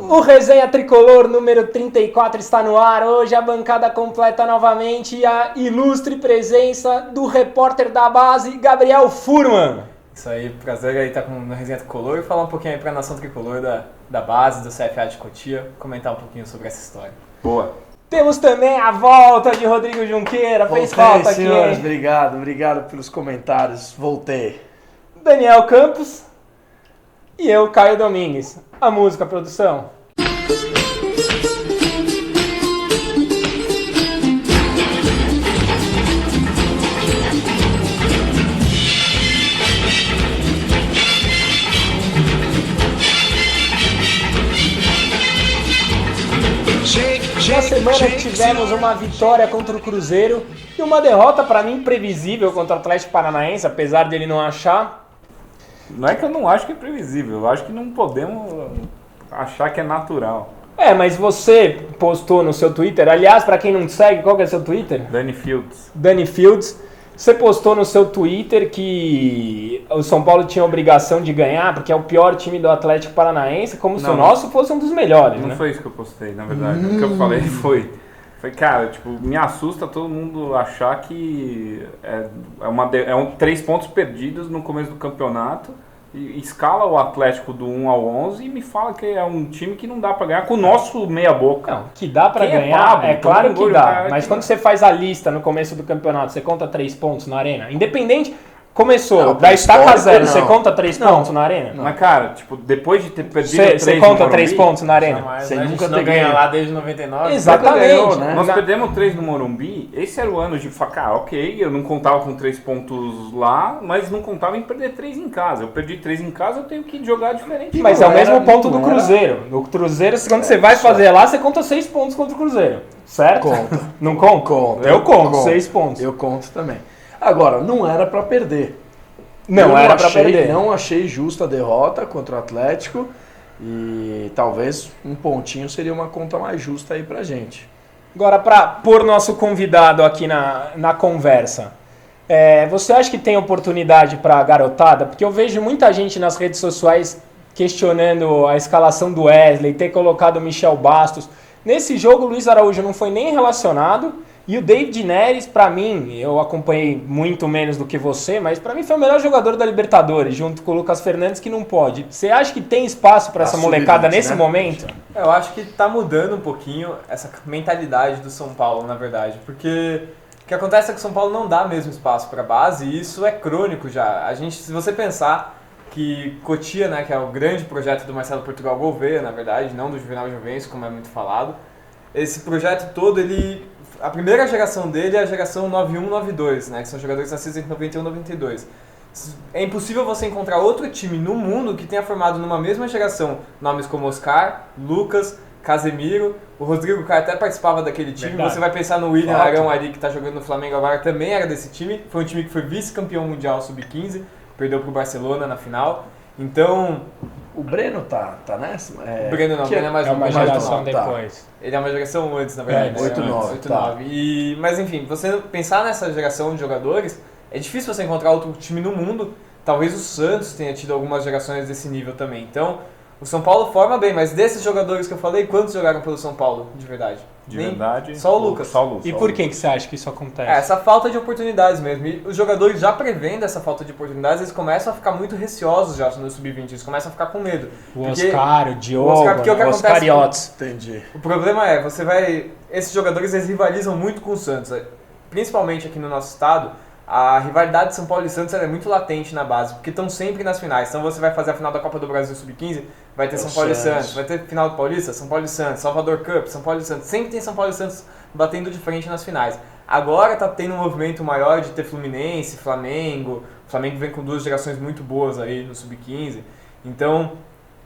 O Resenha Tricolor número 34 está no ar. Hoje a bancada completa novamente e a ilustre presença do repórter da base, Gabriel Furman. Isso aí, prazer aí estar no Resenha Tricolor e falar um pouquinho aí para a nação tricolor da base, do CFA de Cotia, comentar um pouquinho sobre essa história. Boa. Temos também a volta de Rodrigo Junqueira. Fez falta aqui, senhores, hein? obrigado pelos comentários. Voltei. Daniel Campos e eu, Caio Domingues. A música, produção. Na semana tivemos uma vitória contra o Cruzeiro e uma derrota, para mim, previsível contra o Atlético Paranaense, apesar dele não achar. Não é que eu não acho que é previsível, eu acho que não podemos achar que é natural. Mas você postou no seu Twitter, aliás, para quem não segue, qual que é seu Twitter? Dani Fields. Dani Fields. Você postou no seu Twitter que o São Paulo tinha a obrigação de ganhar, porque é o pior time do Atlético Paranaense, como se o nosso fosse um dos melhores, Não né? foi isso que eu postei, na verdade. O que eu falei foi, cara, tipo, me assusta todo mundo achar que é 3 pontos perdidos no começo do campeonato, e escala o Atlético do 1 ao 11 e me fala que é um time que não dá pra ganhar com o nosso meia-boca. Não, que dá pra ganhar, é claro que dá, mas quando você faz a lista no começo do campeonato, você conta 3 pontos na arena? Independente, começou, da estaca 0, você conta 3 pontos na arena? Mas, cara, tipo, depois de ter perdido 3 você conta 3 pontos na arena? Jamais, Você né? nunca a gente não ganha ganha lá desde 99. Exatamente. Ganhou, né? Nós perdemos 3 no Morumbi, esse era o ano de falar, cara, ok, eu não contava com 3 pontos lá, mas não contava em perder 3 em casa. Eu perdi 3 em casa, eu tenho que jogar diferente. Mas é o mesmo ponto do Cruzeiro. No Cruzeiro, quando você vai fazer lá, você conta 6 pontos contra o Cruzeiro, certo? Conta. Não conta? Conta. Eu conto 6 pontos. Eu conto também. Agora, não era pra perder. Não era pra perder. Não achei justa a derrota contra o Atlético e talvez um pontinho seria uma conta mais justa aí pra gente. Agora, para pôr nosso convidado aqui na conversa, você acha que tem oportunidade para garotada? Porque eu vejo muita gente nas redes sociais questionando a escalação do Wesley, ter colocado o Michel Bastos. Nesse jogo, o Luiz Araújo não foi nem relacionado. E o David Neres, pra mim, eu acompanhei muito menos do que você, mas pra mim foi o melhor jogador da Libertadores, junto com o Lucas Fernandes, que não pode. Você acha que tem espaço pra essa molecada nesse momento? Eu acho que tá mudando um pouquinho essa mentalidade do São Paulo, na verdade, porque o que acontece é que o São Paulo não dá mesmo espaço pra base e isso é crônico já. Se você pensar que Cotia, né, que é o grande projeto do Marcelo Portugal Gouveia, na verdade, não do Juvenal Juvencio, como é muito falado, esse projeto todo, a primeira geração dele é a geração 91-92, né, que são jogadores nascidos entre 91 e 92. É impossível você encontrar outro time no mundo que tenha formado numa mesma geração nomes como Oscar, Lucas, Casemiro, o Rodrigo Caio até participava daquele time. Verdade. Você vai pensar no William Arão ali, que está jogando no Flamengo agora, também era desse time. Foi um time que foi vice-campeão mundial sub-15, perdeu para o Barcelona na final. Então... O Breno tá nessa? O Breno não, o Breno é mais uma geração tá. depois. Ele é uma geração antes, na verdade. 8-9. 8-9. Mas enfim, você pensar nessa geração de jogadores, é difícil você encontrar outro time no mundo. Talvez o Santos tenha tido algumas gerações desse nível também. Então, o São Paulo forma bem, mas desses jogadores que eu falei, quantos jogaram pelo São Paulo, de verdade? De verdade, só o Lucas. Só o Lucas. E por que você acha que isso acontece? Essa falta de oportunidades mesmo. E os jogadores já prevendo essa falta de oportunidades, eles começam a ficar muito receosos já no sub-20, eles começam a ficar com medo. O Oscar, o Diogo, porque o que os acontece cariotes. Entendi. O problema é, esses jogadores eles rivalizam muito com o Santos. Principalmente aqui no nosso estado, a rivalidade de São Paulo e Santos é muito latente na base, porque estão sempre nas finais. Então você vai fazer a final da Copa do Brasil Sub-15, vai ter São Paulo e Santos. Vai ter final do Paulista, São Paulo e Santos. Salvador Cup, São Paulo e Santos. Sempre tem São Paulo e Santos batendo de frente nas finais. Agora tá tendo um movimento maior de ter Fluminense, Flamengo. O Flamengo vem com 2 gerações muito boas aí no Sub-15. Então,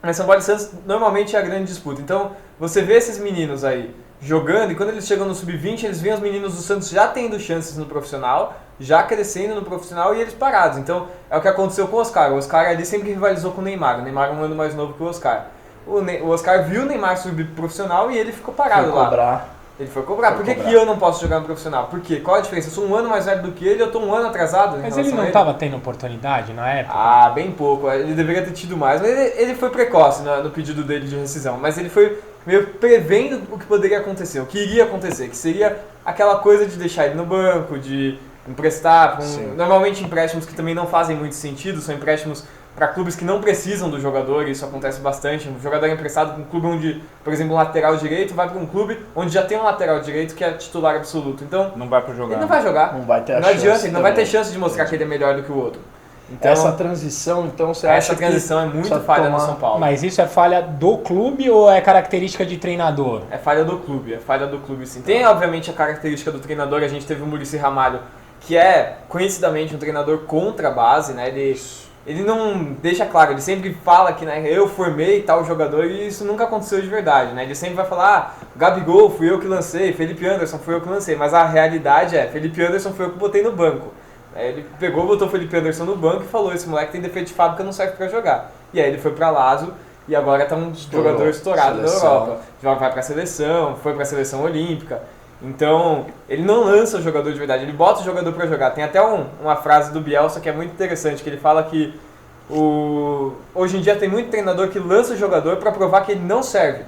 mas São Paulo e Santos normalmente é a grande disputa. Então, você vê esses meninos aí jogando e quando eles chegam no Sub-20, eles veem os meninos do Santos já tendo chances no profissional, já crescendo no profissional e eles parados. Então, é o que aconteceu com o Oscar. O Oscar ali sempre rivalizou com o Neymar. O Neymar é um ano mais novo que o Oscar. O Oscar viu o Neymar subir pro profissional e ele ficou parado lá. Ele foi cobrar. Por que eu não posso jogar no profissional? Por quê? Qual a diferença? Eu sou um ano mais velho do que ele, eu tô um ano atrasado. Mas ele não estava tendo oportunidade na época? Ah, bem pouco. Ele deveria ter tido mais. Mas ele foi precoce no pedido dele de rescisão. Mas ele foi meio prevendo o que poderia acontecer, o que iria acontecer. Que seria aquela coisa de deixar ele no banco, de emprestar. Normalmente empréstimos que também não fazem muito sentido, são empréstimos para clubes que não precisam do jogador, isso acontece bastante. Um jogador é emprestado para um clube onde, por exemplo, um lateral direito vai para um clube onde já tem um lateral direito que é titular absoluto. Então, não vai para jogar. Ele não vai jogar. Não vai ter a não chance. Adianta, ele não vai ter chance de mostrar que ele é melhor do que o outro. Então, essa transição, então, você acha essa transição é muito falha no São Paulo. Mas isso é falha do clube ou é característica de treinador? É falha do clube sim. Tem, obviamente, a característica do treinador. A gente teve o Muricy Ramalho, que é, conhecidamente, um treinador contra a base, né? Ele não deixa claro, ele sempre fala que, né, eu formei tal jogador e isso nunca aconteceu de verdade, né? Ele sempre vai falar, Gabigol fui eu que lancei, Felipe Anderson fui eu que lancei, mas a realidade é, Felipe Anderson foi eu que botei no banco. Ele pegou, botou o Felipe Anderson no banco e falou, esse moleque tem defeito de fábrica, não serve pra jogar. E aí ele foi pra Lazio e agora tá um jogador estourado na Europa. Já vai pra seleção, foi pra seleção olímpica. Então, ele não lança o jogador de verdade, ele bota o jogador pra jogar. Tem até uma frase do Bielsa que é muito interessante, que ele fala que hoje em dia tem muito treinador que lança o jogador pra provar que ele não serve.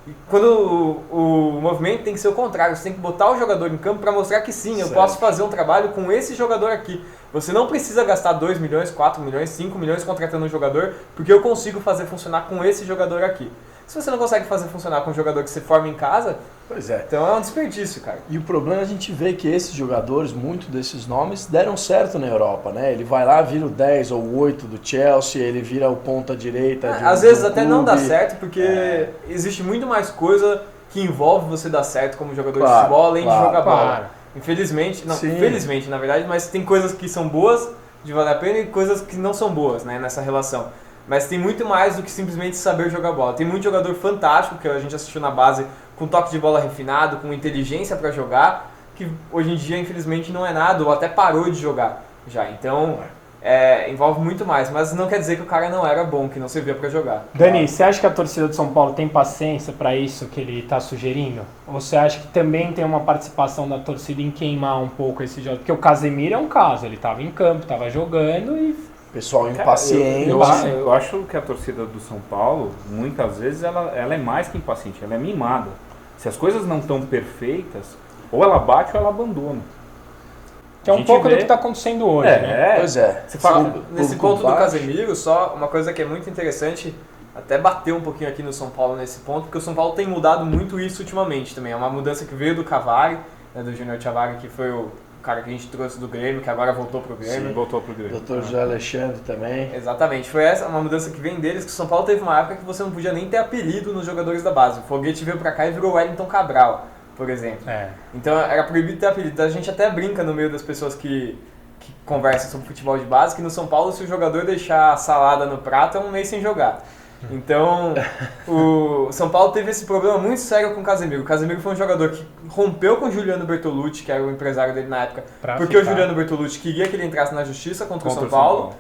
E quando o movimento tem que ser o contrário, você tem que botar o jogador em campo pra mostrar que sim, eu posso fazer um trabalho com esse jogador aqui. Você não precisa gastar 2 milhões, 4 milhões, 5 milhões contratando um jogador, porque eu consigo fazer funcionar com esse jogador aqui. Se você não consegue fazer funcionar com um jogador que você forma em casa, pois é. Então é um desperdício, cara. E o problema é a gente ver que esses jogadores, muitos desses nomes, deram certo na Europa, né? Ele vai lá, vira o 10 ou o 8 do Chelsea, ele vira o ponta direita de às vezes até não dá certo, porque existe muito mais coisa que envolve você dar certo como jogador de futebol, além de jogar bola. Infelizmente, na verdade, mas tem coisas que são boas de valer a pena e coisas que não são boas, né, nessa relação. Mas tem muito mais do que simplesmente saber jogar bola. Tem muito jogador fantástico, que a gente assistiu na base, com toque de bola refinado, com inteligência para jogar, que hoje em dia, infelizmente, não é nada, ou até parou de jogar já. Então, envolve muito mais. Mas não quer dizer que o cara não era bom, que não servia para jogar. Dani, você acha que a torcida de São Paulo tem paciência para isso que ele está sugerindo? Ou você acha que também tem uma participação da torcida em queimar um pouco esse jogo? Porque o Casemiro é um caso, ele estava em campo, estava jogando e... Pessoal impaciente. Eu acho que a torcida do São Paulo, muitas vezes, ela é mais que impaciente, ela é mimada. Se as coisas não estão perfeitas, ou ela bate ou ela abandona. Que é um pouco do que está acontecendo hoje, né? Pois é. Você fala, nesse ponto do Casemiro, só uma coisa que é muito interessante, até bater um pouquinho aqui no São Paulo nesse ponto, porque o São Paulo tem mudado muito isso ultimamente também. É uma mudança que veio do Cavani, né, do Júnior Tchavari, que foi o cara que a gente trouxe do Grêmio, que agora voltou pro Grêmio. Sim, voltou pro Grêmio. Doutor José Alexandre também. Exatamente. Foi essa uma mudança que vem deles, que o São Paulo teve uma época que você não podia nem ter apelido nos jogadores da base. O Foguete veio pra cá e virou Wellington Cabral, por exemplo. Então era proibido ter apelido. A gente até brinca no meio das pessoas que conversam sobre futebol de base, que no São Paulo, se o jogador deixar a salada no prato, é um mês sem jogar. Então, o São Paulo teve esse problema muito sério com o Casemiro. O Casemiro foi um jogador que rompeu com o Juliano Bertolucci, que era o empresário dele na época, porque o Juliano Bertolucci queria que ele entrasse na justiça contra o São Paulo,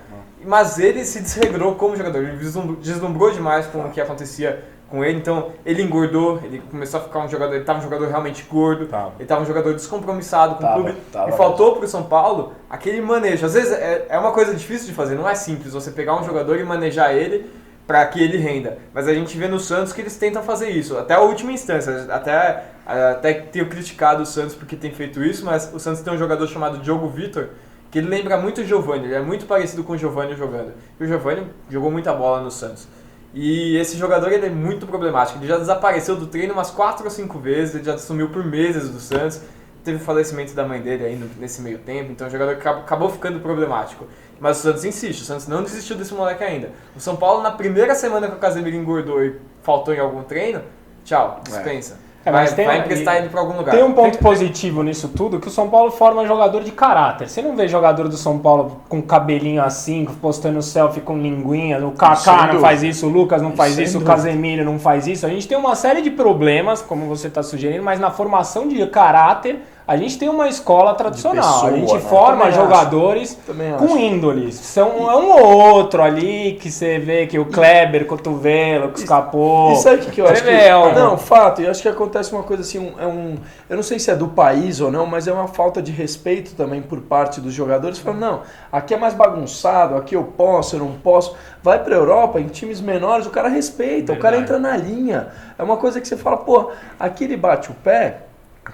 mas ele se desregrou como jogador, ele deslumbrou demais com o que acontecia com ele, então ele engordou, ele começou a ficar um jogador, ele estava um jogador realmente gordo, ele estava um jogador descompromissado com o clube, e faltou para o São Paulo aquele manejo. Às vezes é uma coisa difícil de fazer, não é simples você pegar um jogador e manejar ele para que ele renda. Mas a gente vê no Santos que eles tentam fazer isso, até a última instância. Até tenho criticado o Santos porque tem feito isso, mas o Santos tem um jogador chamado Diogo Vitor, que ele lembra muito o Giovani, ele é muito parecido com o Giovani jogando. E o Giovani jogou muita bola no Santos. E esse jogador ele é muito problemático, ele já desapareceu do treino umas 4 ou 5 vezes, ele já sumiu por meses do Santos. Teve o falecimento da mãe dele aí nesse meio tempo, então o jogador acabou ficando problemático. Mas o Santos insiste, o Santos não desistiu desse moleque ainda. O São Paulo, na primeira semana que o Casemiro engordou e faltou em algum treino, tchau, dispensa. Vai emprestar ele pra algum lugar. Tem um ponto positivo nisso tudo, que o São Paulo forma jogador de caráter. Você não vê jogador do São Paulo com cabelinho assim, postando selfie com linguinha, o Kaká não faz isso, o Lucas não faz isso, o Casemiro não faz isso. A gente tem uma série de problemas, como você está sugerindo, mas na formação de caráter, A gente tem uma escola tradicional, pessoa, a gente né? forma Também jogadores Também com acho. índoles. São um ou outro ali que você vê que o Kleber, cotovelo, que escapou. E sabe o que eu Você acho? vê, Não, fato, eu acho que acontece uma coisa assim, eu não sei se é do país ou não, mas é uma falta de respeito também por parte dos jogadores, falando, não, aqui é mais bagunçado, aqui eu posso, eu não posso. Vai pra Europa, em times menores, o cara respeita, o cara entra na linha. É uma coisa que você fala, pô, aqui ele bate o pé,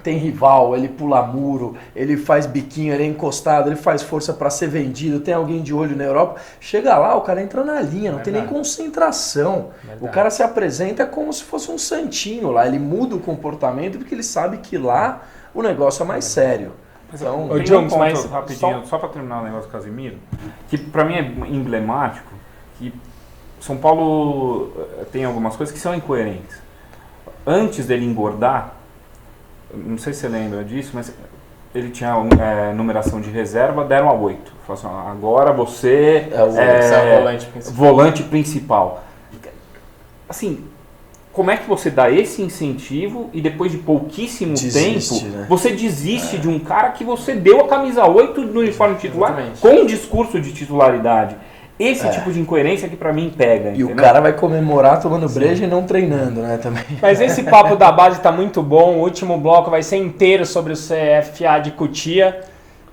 tem rival, ele pula muro, ele faz biquinho, ele é encostado, ele faz força para ser vendido, tem alguém de olho na Europa. Chega lá, o cara entra na linha, não tem nem concentração. O cara se apresenta como se fosse um santinho lá, ele muda o comportamento porque ele sabe que lá o negócio é mais sério. Então, Tem Jones, um ponto mas rapidinho, só para terminar o negócio do Casemiro, que para mim é emblemático, que São Paulo tem algumas coisas que são incoerentes. Antes dele engordar, não sei se você lembra disso, mas ele tinha numeração de reserva, deram a 8. Falaram assim, agora você é o volante principal. volante principal. Assim, como é que você dá esse incentivo e depois de pouquíssimo Desiste, tempo, né? você desiste de um cara que você deu a camisa 8 no uniforme titular Exatamente. com um discurso de titularidade? Esse tipo de incoerência que pra mim pega, e o entendeu? cara vai comemorar tomando breja e não treinando, né, também. Mas esse papo da base tá muito bom. O último bloco vai ser inteiro sobre o CFA de Cotia.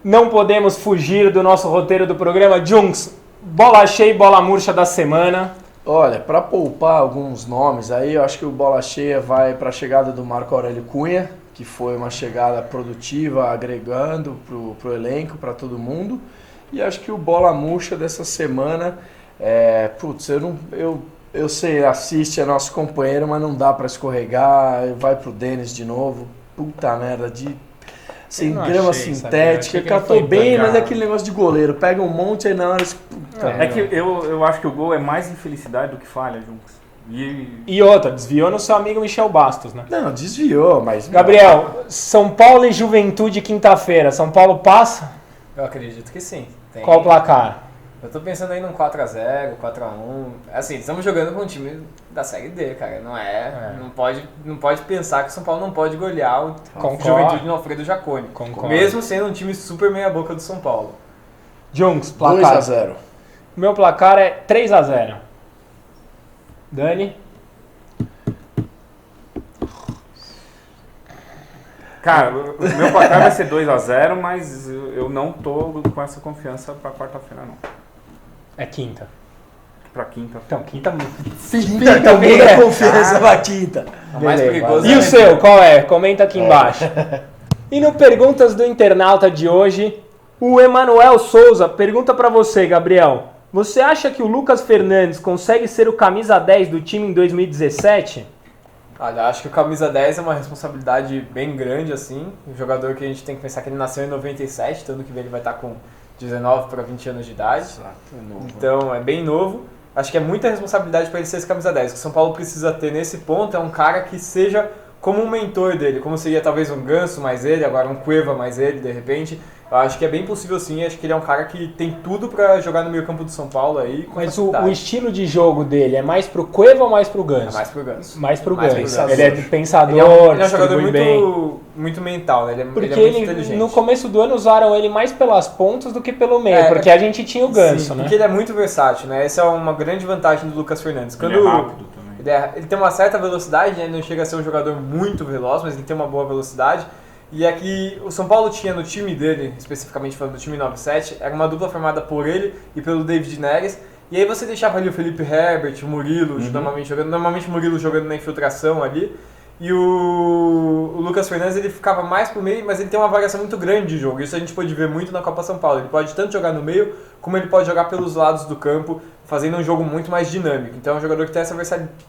Não podemos fugir do nosso roteiro do programa. Junks, bola cheia e bola murcha da semana. Olha, para poupar alguns nomes aí, eu acho que o bola cheia vai para a chegada do Marco Aurélio Cunha, que foi uma chegada produtiva, agregando pro elenco, para todo mundo. E acho que o bola murcha dessa semana, eu sei, assiste, é nosso companheiro, mas não dá para escorregar, vai pro Denis de novo. Puta merda, sem não grama achei, sintética, sabia? Achei que ele catou foi bem, pegar. mas é aquele negócio de goleiro, pega um monte aí na hora... Puta, É que eu acho que o gol é mais infelicidade do que falha, Junks. E outra, desviou no seu amigo Michel Bastos, né? Não, desviou, mas... Gabriel, São Paulo e Juventude quinta-feira. São Paulo passa? Eu acredito que sim. Tem- Qual o placar? Eu tô pensando aí num 4x0, 4x1. Assim, estamos jogando com um time da Série D, cara. Não pode pensar que o São Paulo não pode golear o Concordo. Juventude no Alfredo Jaconi. Concordo. Mesmo sendo um time super meia-boca do São Paulo. Junks, placar. 2x0. Meu placar é 3x0. Dani? Cara, o meu placar vai ser 2x0, mas eu não tô com essa confiança pra quarta-feira, não. É quinta. Pra quinta. Então, quinta... Quinta, também é. é confiança pra quinta. O mais Beleza. perigoso E é o seu, qual é? Comenta aqui embaixo. E no Perguntas do Internauta de hoje, o Emanuel Souza pergunta pra você, Gabriel. Você acha que o Lucas Fernandes consegue ser o camisa 10 do time em 2017? Olha, acho que o camisa 10 é uma responsabilidade bem grande, assim. Um jogador que a gente tem que pensar que ele nasceu em 97, então ano que vem ele vai estar com 19 para 20 anos de idade. Então é bem novo. Acho que é muita responsabilidade para ele ser esse camisa 10. O que o São Paulo precisa ter nesse ponto é um cara que seja como um mentor dele, como seria talvez um Ganso mais ele, agora um Cueva mais ele, de repente. Eu acho que é bem possível sim, acho que ele é um cara que tem tudo para jogar no meio campo do São Paulo aí com Mas facilidade. o estilo de jogo dele é mais pro Cueva ou mais pro Ganso? É mais pro Ganso. Mais pro Mais Ganso. pro Ganso. Ele é pensador, Ele é um jogador distribui bem. muito mental, né? Ele é Porque muito ele, inteligente. no começo do ano, usaram ele mais pelas pontas do que pelo meio, É, porque a gente tinha o Ganso, Sim, né? porque ele é muito versátil, né? Essa é uma grande vantagem do Lucas Fernandes. Ele é rápido também. Ele tem uma certa velocidade, né? Ele não chega a ser um jogador muito veloz, mas ele tem uma boa velocidade. E é que o São Paulo tinha no time dele, especificamente falando do time 97, era uma dupla formada por ele e pelo David Neres. E aí você deixava ali o Felipe Herbert, o Murilo, normalmente o Murilo jogando na infiltração ali. E o Lucas Fernandes ele ficava mais pro meio, mas ele tem uma variação muito grande de jogo. Isso a gente pode ver muito na Copa São Paulo. Ele pode tanto jogar no meio, como ele pode jogar pelos lados do campo, fazendo um jogo muito mais dinâmico. Então é um jogador que tem essa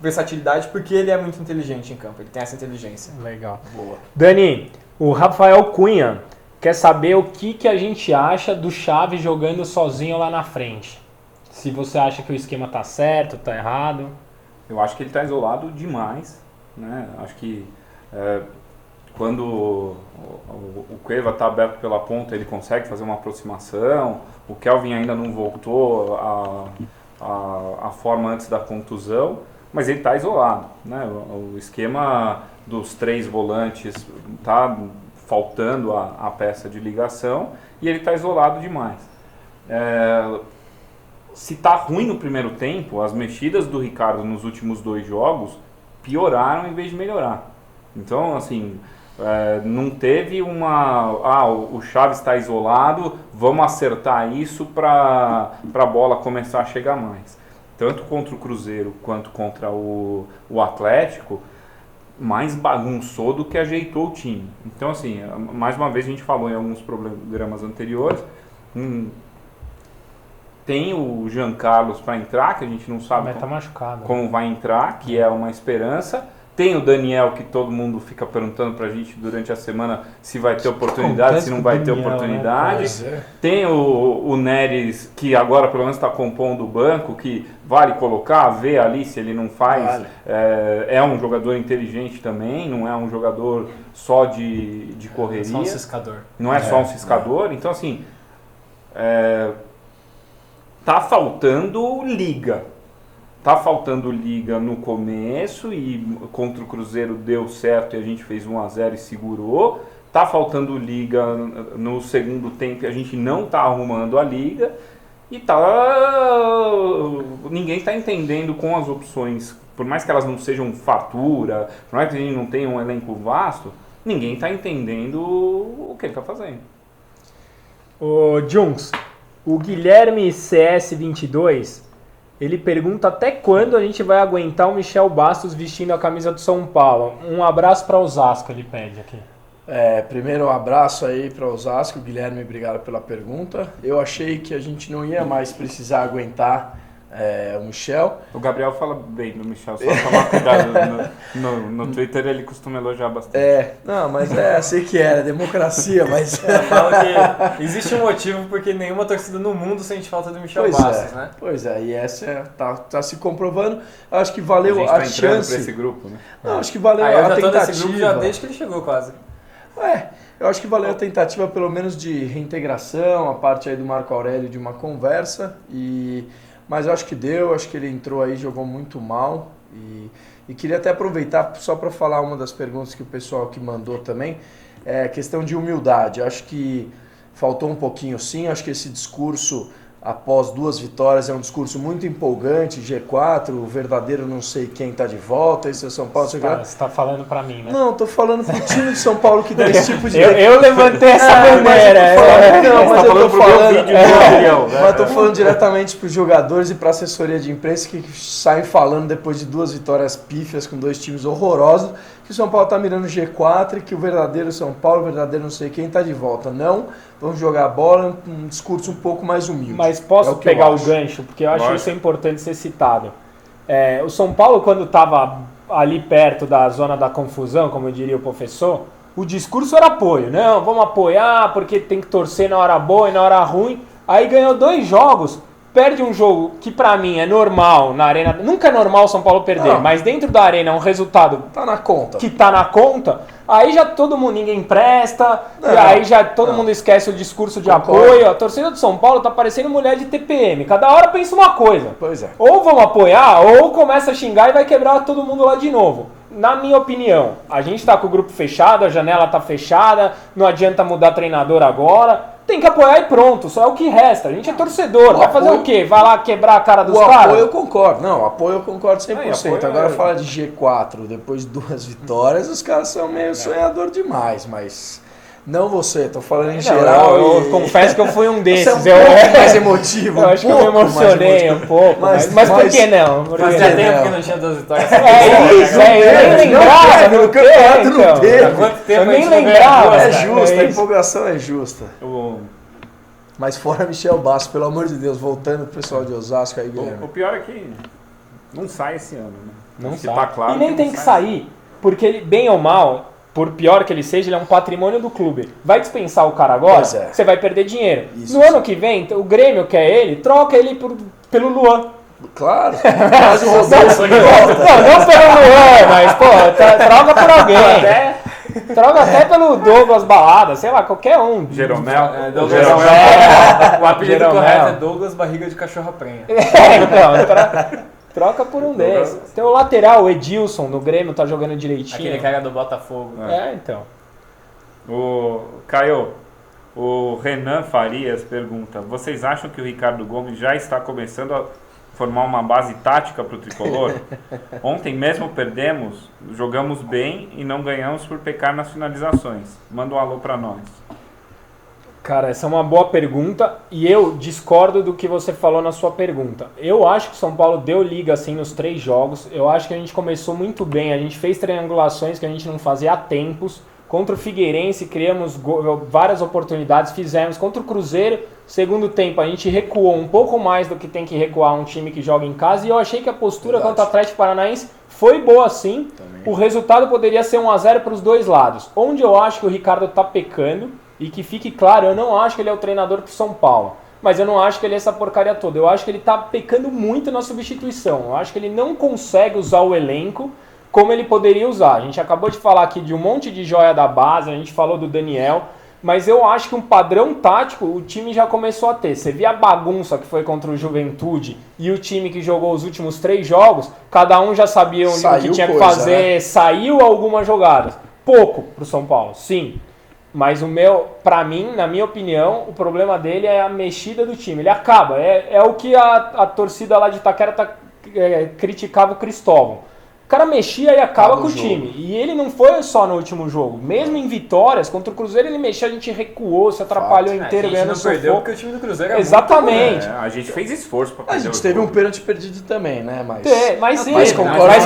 versatilidade porque ele é muito inteligente em campo, ele tem essa inteligência. Legal. Boa. Dani, o Rafael Cunha quer saber o que a gente acha do Xavi jogando sozinho lá na frente. Se você acha que o esquema tá certo, tá errado. Eu acho que ele tá isolado demais, né? Acho que quando o Cueva tá aberto pela ponta, ele consegue fazer uma aproximação. O Kelvin ainda não voltou à forma antes da contusão, mas ele tá isolado, né? O esquema dos 3 volantes tá faltando a peça de ligação e ele está isolado demais. Se está ruim no primeiro tempo, as mexidas do Ricardo nos últimos 2 jogos pioraram em vez de melhorar. Então, assim, não teve o Chaves está isolado, vamos acertar isso para a bola começar a chegar mais. Tanto contra o Cruzeiro quanto contra o Atlético, mais bagunçou do que ajeitou o time. Então, assim, mais uma vez a gente falou em alguns programas anteriores, tem o Jean Carlos para entrar, que a gente não sabe tá machucado, como vai entrar, que é uma esperança. Tem o Daniel, que todo mundo fica perguntando pra gente durante a semana se vai ter oportunidade, se não vai ter oportunidade. Né? Tem o Neres, que agora pelo menos está compondo o banco, que vale colocar, ver ali se ele não faz. Vale. É um jogador inteligente também, não é um jogador só de correria. Só um ciscador. Não é só um ciscador. Então, assim, tá faltando liga. Tá faltando liga no começo e contra o Cruzeiro deu certo e a gente fez 1-0 e segurou. Tá faltando liga no segundo tempo e a gente não tá arrumando a liga. E ninguém tá entendendo com as opções, por mais que elas não sejam fartura, por mais que a gente não tenha um elenco vasto, ninguém tá entendendo o que ele tá fazendo. Ô, Junks, o Guilherme CS22... ele pergunta até quando a gente vai aguentar o Michel Bastos vestindo a camisa do São Paulo. Um abraço para Osasco, ele pede aqui. Primeiro um abraço aí para Osasco. Guilherme, obrigado pela pergunta. Eu achei que a gente não ia mais precisar aguentar o Michel. O Gabriel fala bem do Michel, só tomar cuidado. No Twitter ele costuma elogiar bastante. Não, mas sei que era democracia, mas... Fala que existe um motivo porque nenhuma torcida no mundo sente falta do Michel Bastos, né? Pois é, e essa tá se comprovando. Acho que valeu a gente a tá entrando chance. pra esse grupo, né? Não, acho que valeu Eu a já tô tentativa. nesse grupo já desde que ele chegou quase. Eu acho que valeu a tentativa pelo menos de reintegração, a parte aí do Marco Aurélio de uma conversa, mas eu acho que deu, acho que ele entrou aí, jogou muito mal e queria até aproveitar só para falar uma das perguntas que o pessoal que mandou também, questão de humildade. Eu acho que faltou um pouquinho sim, acho que esse discurso após 2 vitórias é um discurso muito empolgante, G4, o verdadeiro não sei quem está de volta, esse é o São Paulo. Você está falando para mim, né? Não, tô falando pro time de São Paulo que dá esse tipo de... eu levantei essa bandeira. Mas eu tô falando... Mas Mas tô falando diretamente pros jogadores e pra assessoria de imprensa que saem falando depois de 2 vitórias pífias com 2 times horrorosos, que o São Paulo tá mirando G4 e que o verdadeiro São Paulo, o verdadeiro não sei quem, tá de volta. Não, vamos jogar a bola, um discurso um pouco mais humilde. Mas posso pegar o gancho, porque eu acho isso importante ser citado. O São Paulo, quando estava ali perto da zona da confusão, como eu diria o professor, o discurso era apoio. Não, vamos apoiar porque tem que torcer na hora boa e na hora ruim. Aí ganhou 2 jogos, perde um jogo que pra mim é normal na arena. Nunca é normal o São Paulo perder, mas dentro da arena é um resultado tá na conta. Que tá na conta. Aí já todo mundo, ninguém presta, e aí já todo mundo esquece o discurso de apoio. A torcida do São Paulo tá parecendo mulher de TPM. Cada hora pensa uma coisa. Pois é. Ou vamos apoiar, ou começa a xingar e vai quebrar todo mundo lá de novo. Na minha opinião, a gente tá com o grupo fechado, a janela tá fechada, não adianta mudar treinador agora. Tem que apoiar e pronto, só é o que resta. A gente é torcedor, vai fazer o quê? Vai lá quebrar a cara dos caras? Apoio eu concordo, apoio eu concordo 100%. Agora falar de G4 depois de 2 vitórias, os caras são meio sonhador demais, mas não você, tô falando em geral. Eu confesso que eu fui um desses. Você é um pouco mais emotivo, eu acho que eu me emocionei um pouco, mas por que não? Mas já tempo que não tinha 2 vitórias. Eu nem lembrava. No campeonato não teve. Quanto tempo eu nem lembrava. É justo, a empolgação é justa. Mas fora Michel Bastos, pelo amor de Deus, voltando pro pessoal de Osasco aí, Guilherme. O pior é que não sai esse ano, né? Não sai. Tá claro e nem tem que sair, porque ele, bem ou mal, por pior que ele seja, ele é um patrimônio do clube. Vai dispensar o cara agora, você vai perder dinheiro. No ano que vem, o Grêmio quer ele, troca ele pelo Luan. Claro, mas o Rodolfo de volta. Não pelo Luan, mas troca por alguém. Troca até pelo Douglas Balada, sei lá, qualquer um. Jeromel. O apelido correto é Douglas Barriga de Cachorra Prenha. Troca por um desses. Tem o lateral, o Edilson, no Grêmio, tá jogando direitinho. Aquele cara do Botafogo. Então. Caio, o Renan Farias pergunta: vocês acham que o Ricardo Gomes já está começando a formar uma base tática para o tricolor? Ontem mesmo perdemos, jogamos bem e não ganhamos por pecar nas finalizações. Manda um alô para nós. Cara, essa é uma boa pergunta e eu discordo do que você falou na sua pergunta. Eu acho que o São Paulo deu liga assim nos 3 jogos. Eu acho que a gente começou muito bem. A gente fez triangulações que a gente não fazia há tempos. Contra o Figueirense criamos várias oportunidades, fizemos. Contra o Cruzeiro, segundo tempo, a gente recuou um pouco mais do que tem que recuar um time que joga em casa. E eu achei que a postura contra o Atlético Paranaense foi boa sim. Também. O resultado poderia ser 1-0 para os dois lados. Onde eu acho que o Ricardo está pecando, e que fique claro, eu não acho que ele é o treinador pro São Paulo. Mas eu não acho que ele é essa porcaria toda. Eu acho que ele tá pecando muito na substituição. Eu acho que ele não consegue usar o elenco como ele poderia usar. A gente acabou de falar aqui de um monte de joia da base, a gente falou do Daniel, mas eu acho que um padrão tático o time já começou a ter. Você via a bagunça que foi contra o Juventude e o time que jogou os últimos 3 jogos, cada um já sabia o que tinha que fazer, né? Saiu algumas jogadas. Pouco pro São Paulo, sim. Mas pra mim, na minha opinião, o problema dele é a mexida do time. Ele acaba, é o que a torcida lá de Itaquera criticava o Cristóvão. O cara mexia e acaba com o time. E ele não foi só no último jogo. Mesmo em vitórias, contra o Cruzeiro ele mexia, a gente recuou, se atrapalhou inteiro, ganhando não perdeu porque o time do Cruzeiro exatamente. A gente fez esforço pra perder. A gente teve um pênalti perdido também, né? Mas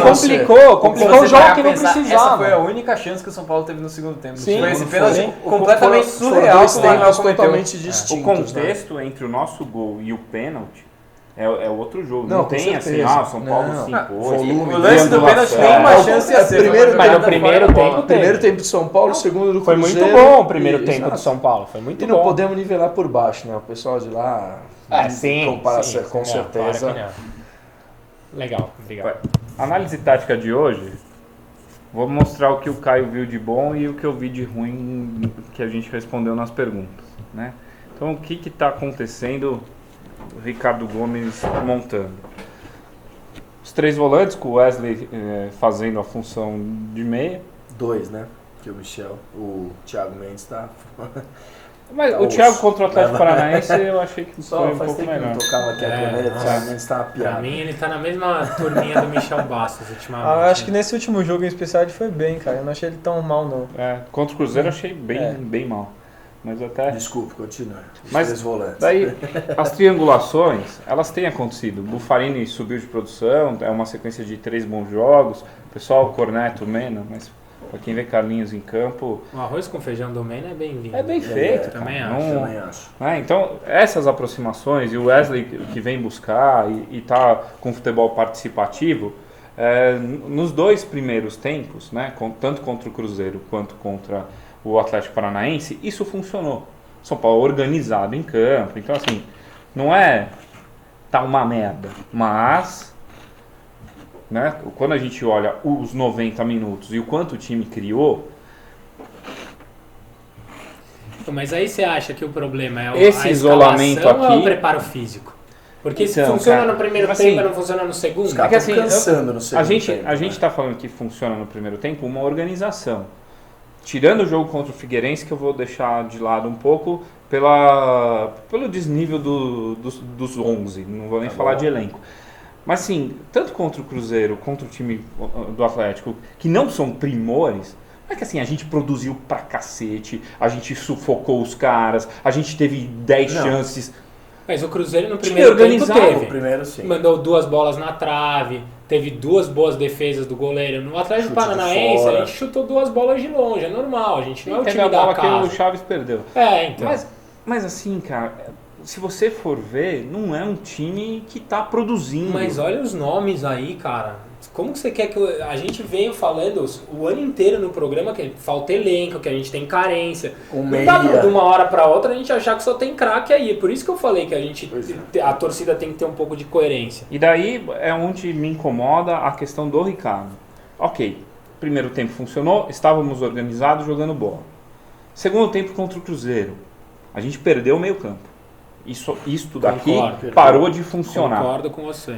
complicou o jogo que não precisava. Essa foi a única chance que o São Paulo teve no segundo tempo. Sim, foi esse pênalti completamente surreal que o Daniel cometeu. Totalmente distintos, o contexto entre o nosso gol e o pênalti é outro jogo. Não tem assim, São Paulo se impôs. O lance do pênalti tem uma chance de ser. Mas no primeiro tempo primeiro tempo de São Paulo, segundo do Cruzeiro. Foi muito bom o primeiro tempo do São Paulo. Foi muito bom. E não podemos nivelar por baixo, né? O pessoal de lá compara-se com certeza. Claro. Legal, obrigado. Análise tática de hoje. Vou mostrar o que o Caio viu de bom e o que eu vi de ruim que a gente respondeu nas perguntas, né? Então, o que está acontecendo? O Ricardo Gomes montando. Os 3 volantes, com o Wesley fazendo a função de meia. 2, né? Que o Thiago Mendes está... Mas o Thiago contra o Atlético Paranaense eu achei que foi um pouco melhor. Não tocava aqui a caneta, o Thiago Mendes está piada. Pra mim ele tá na mesma turminha do Michel Bastos ultimamente. Eu acho que nesse último jogo em especial ele foi bem, cara. Eu não achei ele tão mal, não. Contra o Cruzeiro eu achei bem mal. Mas até... Desculpe, continue. Mas daí, as triangulações, elas têm acontecido. O Bufarini subiu de produção, é uma sequência de 3 bons jogos. O pessoal corneta o Mena, mas pra quem vê Carlinhos em campo... O arroz com feijão do Mena é bem-vindo. É bem feito, também acho. Então, essas aproximações, e o Wesley que vem buscar e tá com futebol participativo, nos 2 primeiros tempos, né, tanto contra o Cruzeiro quanto contra o Atlético Paranaense, isso funcionou. São Paulo organizado em campo, então assim, não tá uma merda, mas, né, quando a gente olha os 90 minutos e o quanto o time criou... Mas aí você acha que o problema é esse isolamento aqui, ou é o preparo físico? Porque se funciona no primeiro tempo e não funciona no segundo. Os caras estão cansando no segundo tempo. A gente está falando que funciona no primeiro tempo uma organização. Tirando o jogo contra o Figueirense, que eu vou deixar de lado um pouco pelo desnível dos 11, não vou nem falar de elenco. Mas sim, tanto contra o Cruzeiro, contra o time do Atlético, que não são primores, é que assim, a gente produziu pra cacete, a gente sufocou os caras, a gente teve 10 chances. Mas o Cruzeiro no primeiro tempo teve. O primeiro, sim. Mandou 2 bolas na trave, teve 2 boas defesas do goleiro. No Atlético Paranaense, a gente chutou 2 bolas de longe, é normal. A gente não é o time da casa. Que o Chaves perdeu. Então. Mas assim, cara, se você for ver, não é um time que tá produzindo. Mas olha os nomes aí, cara. Como que você quer que a gente venha falando o ano inteiro no programa que falta elenco, que a gente tem carência. Não dá de uma hora para outra a gente achar que só tem craque aí. Por isso que eu falei que a torcida tem que ter um pouco de coerência. E daí é onde me incomoda a questão do Ricardo. Ok, primeiro tempo funcionou, estávamos organizados jogando bola. Segundo tempo contra o Cruzeiro, a gente perdeu o meio campo. Isto daqui parou de funcionar. Concordo com você.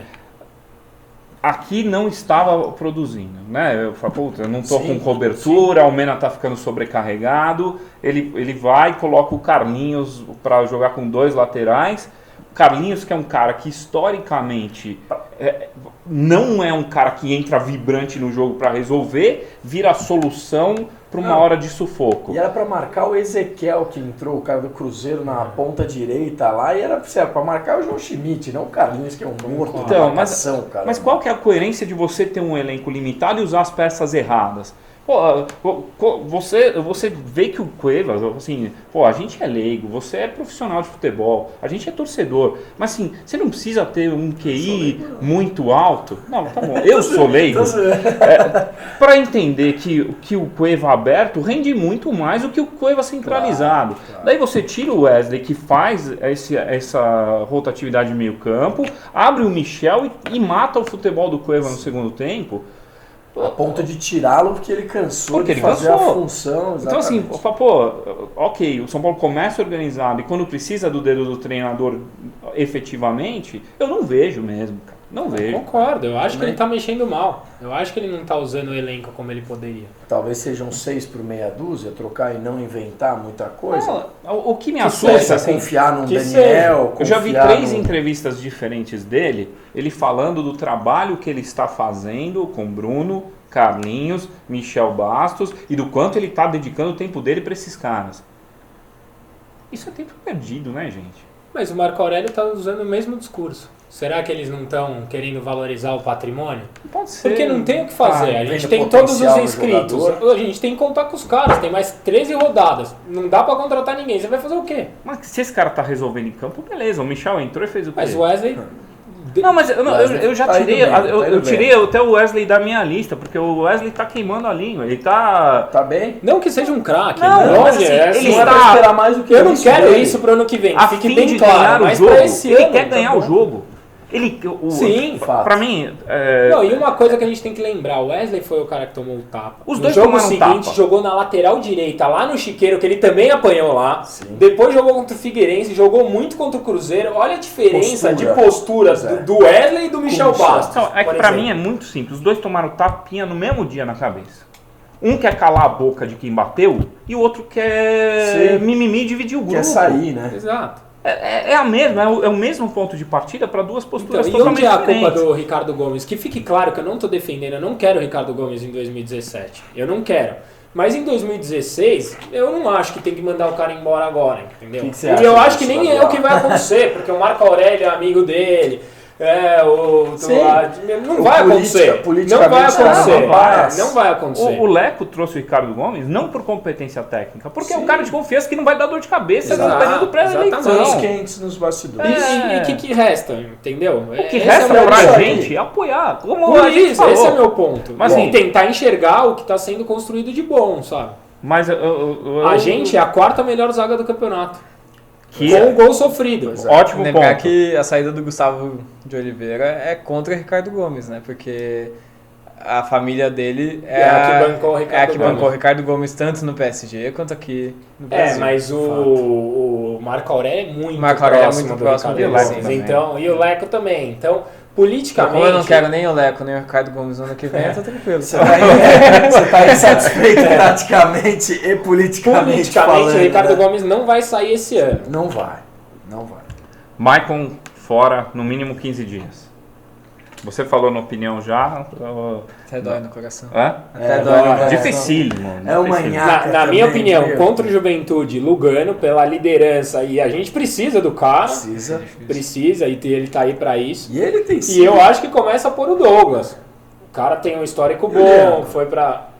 aqui não estava produzindo, né? Eu falo, puta, eu não tô com cobertura, o Mena tá ficando sobrecarregado, ele vai e coloca o Carlinhos para jogar com 2 laterais. O Carlinhos, que é um cara que historicamente não é um cara que entra vibrante no jogo para resolver, vira a solução para uma hora de sufoco. E era para marcar o Ezequiel que entrou, o cara do Cruzeiro na ponta direita lá, e era para marcar o João Schmidt, não o Carlinhos, que é um morto então, na marcação, cara. Mas qual que é a coerência de você ter um elenco limitado e usar as peças erradas? Você vê que o Cuevas, assim, a gente é leigo, você é profissional de futebol, a gente é torcedor, mas assim, você não precisa ter um QI muito alto. Não, tá bom, eu sou leigo. Para entender que o Cueva aberto rende muito mais do que o Cueva centralizado. Claro. Daí você tira o Wesley, que faz essa rotatividade de meio campo, abre o Michel e mata o futebol do Cueva no segundo tempo. A ponto de tirá-lo porque ele cansou de fazer a função. Exatamente. Então assim, ok, o São Paulo começa organizado e quando precisa do dedo do treinador efetivamente, eu não vejo mesmo, cara. Não vejo. Concordo, eu acho que ele tá mexendo mal. Eu acho que ele não tá usando o elenco como ele poderia. Talvez sejam 6 por meia dúzia, trocar e não inventar muita coisa. O que me assusta é confiar num Daniel. Eu já vi 3 entrevistas diferentes dele, ele falando do trabalho que ele está fazendo com Bruno, Carlinhos, Michel Bastos e do quanto ele está dedicando o tempo dele para esses caras. Isso é tempo perdido, né, gente? Mas o Marco Aurélio está usando o mesmo discurso. Será que eles não estão querendo valorizar o patrimônio? Pode ser. Porque não tem o que fazer. A gente tem todos os inscritos. A gente tem que contar com os caras. Tem mais 13 rodadas. Não dá pra contratar ninguém. Você vai fazer o quê? Mas se esse cara tá resolvendo em campo, beleza. O Michel entrou e fez o quê? Mas o Wesley... Não, mas eu já tirei. Eu tirei até o Wesley da minha lista, porque o Wesley tá queimando a língua. Ele tá. Tá bem? Não que seja um craque. Não, mas assim, ele está. Esperar mais do que eu não quero isso pro ano que vem. Fique bem claro. Mas pra esse ano, ele quer ganhar o jogo. Sim, pra mim. Não, e uma coisa que a gente tem que lembrar: o Wesley foi o cara que tomou o tapa. Os dois no jogo seguinte, tapa. Jogou na lateral direita, lá no Chiqueiro, que ele também apanhou lá. Sim. Depois jogou contra o Figueirense, jogou muito contra o Cruzeiro. Olha a diferença de posturas do Wesley e do Michel Bastos. Então, é que pra mim é muito simples: os dois tomaram tapinha no mesmo dia na cabeça. Um quer calar a boca de quem bateu e o outro quer mimimi dividir o grupo. Quer sair, né? Exato. É o mesmo ponto de partida para duas posturas totalmente diferentes. E onde é a culpa do diferentes. Ricardo Gomes? Que fique claro que eu não estou defendendo, eu não quero o Ricardo Gomes em 2017. Eu não quero. Mas em 2016, eu não acho que tem que mandar o cara embora agora, entendeu? E eu acho que nem é o que vai acontecer, porque o Marco Aurélio é amigo dele. Não vai acontecer. Não vai acontecer. Não vai acontecer. O Leco trouxe o Ricardo Gomes não por competência técnica, porque é um cara de confiança que não vai dar dor de cabeça no período pré-eleição. Quentes nos bastidores. E o que resta, entendeu? O que resta pra gente é apoiar. Como a gente falou. Esse é o meu ponto. Mas assim, tentar enxergar o que está sendo construído de bom, sabe? Mas a gente é a 4ª melhor zaga do campeonato. Que com o gol sofrido. Ótimo lembrar ponto. Que a saída do Gustavo de Oliveira é contra o Ricardo Gomes, né? Porque a família dele é a que bancou o Ricardo Gomes tanto no PSG quanto aqui no Brasil. Mas o Marco Aurélio é muito próximo do então, e o Leco também. Então, politicamente... Como eu não quero nem o Leco, nem o Ricardo Gomes no ano que vem, eu tô tranquilo. Você tá insatisfeito praticamente e politicamente falando, o Ricardo Gomes não vai sair esse ano. Não vai. Maicon fora no mínimo 15 dias. Você falou na opinião já? Até dói no coração. Até dói no coração. Dificílimo. É uma nhaca. Na minha opinião, contra o Juventude, Lugano, pela liderança, e a gente precisa do cara. Precisa, e ele tá aí pra isso. E ele tem E eu acho que começa por o Douglas. O cara tem um histórico bom, foi pra...